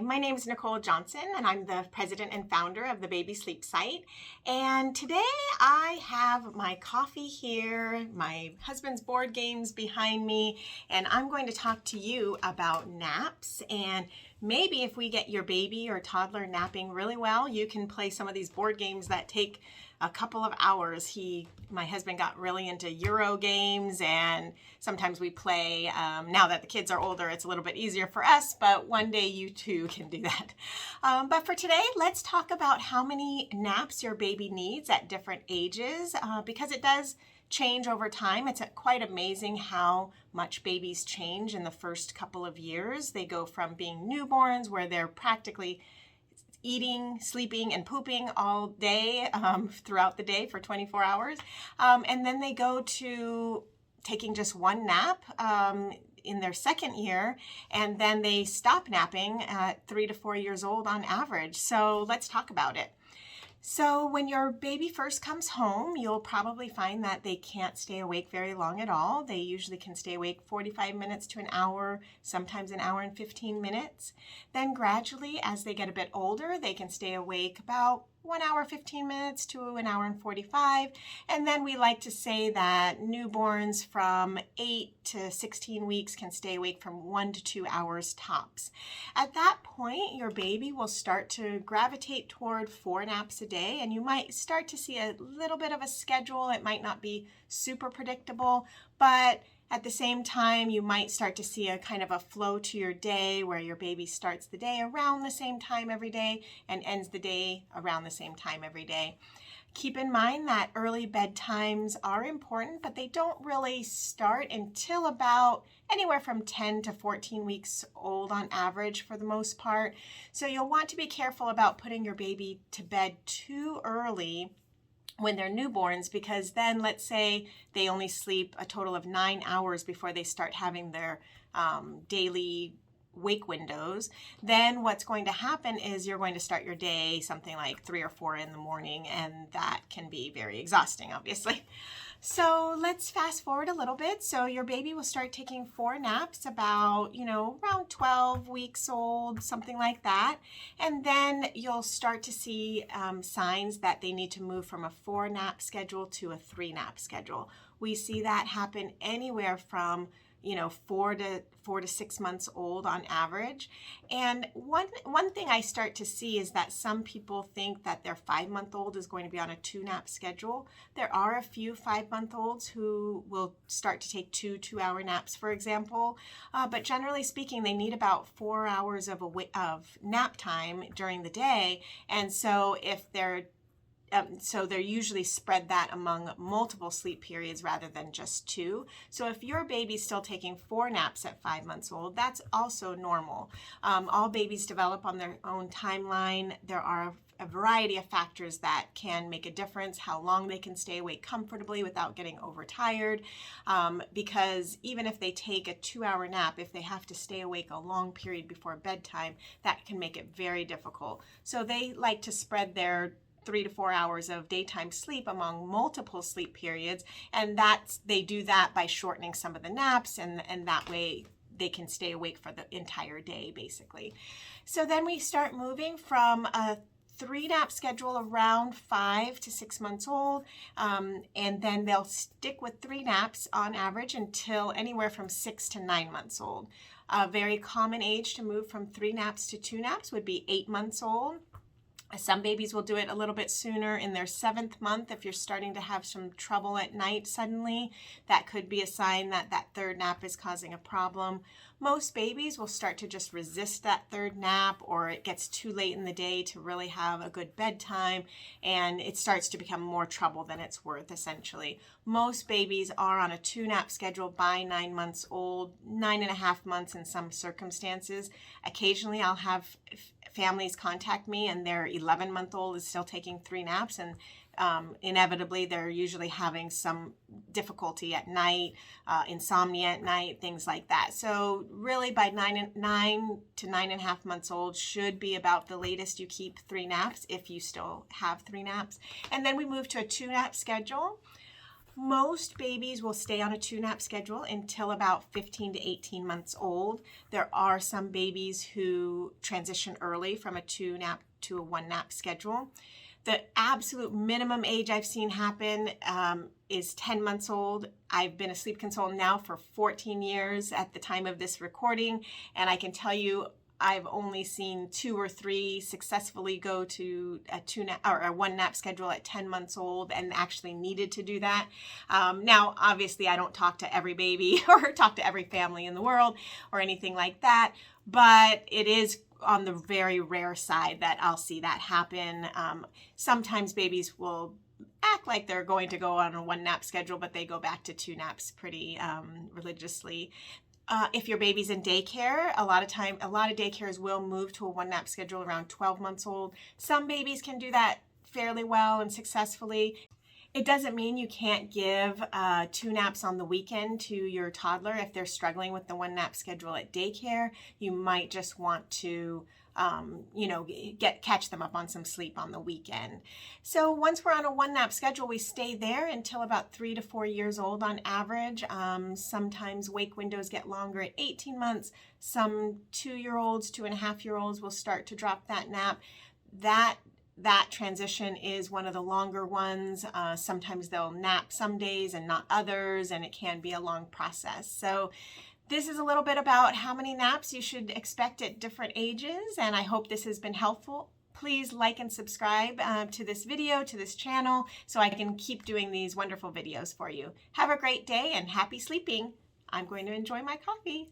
my name is Nicole Johnson, and I'm the president and founder of the Baby Sleep site. And today I have my coffee here, my husband's board games behind me, and I'm going to talk to you about naps. And maybe if we get your baby or toddler napping really well, you can play some of these board games that take a couple of hours. My husband got really into Euro games, and sometimes we play. Now that the kids are older, it's a little bit easier for us, but one day you too can do that. But for today, let's talk about how many naps your baby needs at different ages, because it does change over time. It's quite amazing how much babies change in the first couple of years. They go from being newborns, where they're practically eating, sleeping, and pooping all day, throughout the day for 24 hours. And then they go to taking just one nap in their second year, and then they stop napping at 3 to 4 years old on average. So let's talk about it. So when your baby first comes home, you'll probably find that they can't stay awake very long at all. They usually can stay awake 45 minutes to an hour, sometimes an hour and 15 minutes. Then gradually, as they get a bit older, they can stay awake about 1 hour, 15 minutes to an hour and 45. And then we like to say that newborns from 8 to 16 weeks can stay awake from 1 to 2 hours tops. At that point, your baby will start to gravitate toward 4 naps a day, and you might start to see a little bit of a schedule. It might not be super predictable, but at the same time, you might start to see a kind of a flow to your day where your baby starts the day around the same time every day and ends the day around the same time every day. Keep in mind that early bedtimes are important, but they don't really start until about anywhere from 10 to 14 weeks old on average for the most part. So you'll want to be careful about putting your baby to bed too early when they're newborns, because then let's say they only sleep a total of 9 hours before they start having their daily wake windows. Then what's going to happen is you're going to start your day something like 3 or 4 in the morning, and that can be very exhausting, obviously. So let's fast forward a little bit. So your baby will start taking 4 naps about, around 12 weeks old, something like that. And then you'll start to see signs that they need to move from a 4 nap schedule to a 3 nap schedule. We see that happen anywhere from 4 to 6 months old on average. And one thing I start to see is that some people think that their 5-month-old is going to be on a 2 nap schedule. There are a few 5-month-olds who will start to take 2 2-hour naps, for example. But generally speaking, they need about 4 hours of nap time during the day. And so if they're usually spread that among multiple sleep periods rather than just 2. So if your baby's still taking 4 naps at 5 months old, that's also normal. All babies develop on their own timeline. There are a variety of factors that can make a difference, how long they can stay awake comfortably without getting overtired. Because even if they take a 2-hour nap, if they have to stay awake a long period before bedtime, that can make it very difficult. So they like to spread their 3 to 4 hours of daytime sleep among multiple sleep periods, and they do that by shortening some of the naps, and that way they can stay awake for the entire day, basically. So then we start moving from a 3 nap schedule around 5 to 6 months old, and then they'll stick with 3 naps on average until anywhere from 6 to 9 months old. A very common age to move from 3 naps to 2 naps would be 8 months old. Some babies will do it a little bit sooner in their 7th month. If you're starting to have some trouble at night suddenly, that could be a sign that that 3rd nap is causing a problem. Most babies will start to just resist that 3rd nap, or it gets too late in the day to really have a good bedtime, and it starts to become more trouble than it's worth, essentially. Most babies are on a 2 nap schedule by 9 months old, 9.5 months in some circumstances. Occasionally I'll have families contact me and their 11-month-old is still taking 3 naps, and inevitably they're usually having some difficulty at night, insomnia at night, things like that. So really by 9 to 9.5 months old should be about the latest you keep 3 naps, if you still have 3 naps. And then we move to a 2 nap schedule. Most babies will stay on a 2-nap schedule until about 15 to 18 months old. There are some babies who transition early from a 2-nap to a 1-nap schedule. The absolute minimum age I've seen happen is 10 months old. I've been a sleep consultant now for 14 years at the time of this recording, and I can tell you I've only seen 2 or 3 successfully go to a 2-nap or a 1-nap schedule at 10 months old and actually needed to do that. Now, obviously, I don't talk to every baby or talk to every family in the world or anything like that, but it is on the very rare side that I'll see that happen. Sometimes babies will act like they're going to go on a 1-nap schedule, but they go back to 2 naps pretty religiously. If your baby's in daycare, a lot of daycares will move to a 1-nap schedule around 12 months old. Some babies can do that fairly well and successfully. It doesn't mean you can't give 2 naps on the weekend to your toddler if they're struggling with the 1-nap schedule at daycare. You might just want to catch them up on some sleep on the weekend. So once we're on a 1-nap schedule, we stay there until about 3 to 4 years old on average. Sometimes wake windows get longer at 18 months. Some 2-year-olds, 2.5-year-olds will start to drop that nap. That transition is one of the longer ones. Sometimes they'll nap some days and not others, and it can be a long process. So this is a little bit about how many naps you should expect at different ages, and I hope this has been helpful. Please like and subscribe to this video, to this channel, so I can keep doing these wonderful videos for you. Have a great day and happy sleeping. I'm going to enjoy my coffee.